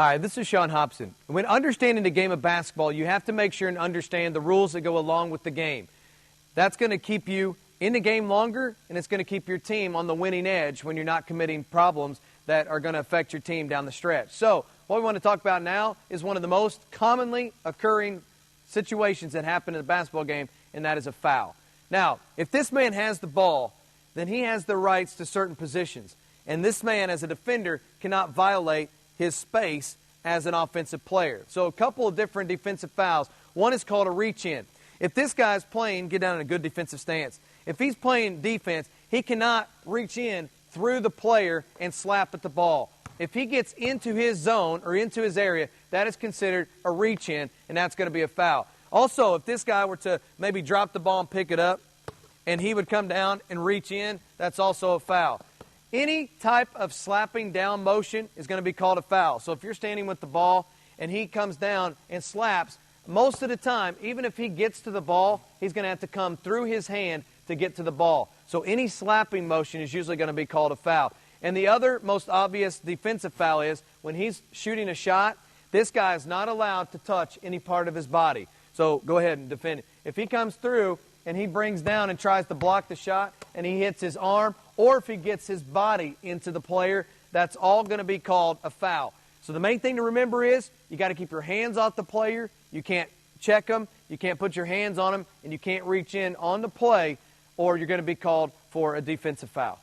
Hi, this is Sean Hobson. When understanding the game of basketball, you have to make sure and understand the rules that go along with the game. That's going to keep you in the game longer, and it's going to keep your team on the winning edge when you're not committing problems that are going to affect your team down the stretch. So, what we want to talk about now is one of the most commonly occurring situations that happen in a basketball game, and that is a foul. Now, if this man has the ball, then he has the rights to certain positions. And this man, as a defender, cannot violate his space as an offensive player. So a couple of different defensive fouls. One is called a reach-in. If this guy's playing, get down in a good defensive stance. If he's playing defense, he cannot reach in through the player and slap at the ball. If he gets into his zone or into his area, that is considered a reach-in, and that's going to be a foul. Also, if this guy were to maybe drop the ball and pick it up, and he would come down and reach in, that's also a foul. Any type of slapping down motion is going to be called a foul. So if you're standing with the ball and he comes down and slaps, most of the time, even if he gets to the ball, he's going to have to come through his hand to get to the ball. So any slapping motion is usually going to be called a foul. And the other most obvious defensive foul is when he's shooting a shot, this guy is not allowed to touch any part of his body. So go ahead and defend it. If he comes through and he brings down and tries to block the shot and he hits his arm, or if he gets his body into the player, that's all going to be called a foul. So the main thing to remember is you got to keep your hands off the player. You can't check them. You can't put your hands on them. And you can't reach in on the play, or you're going to be called for a defensive foul.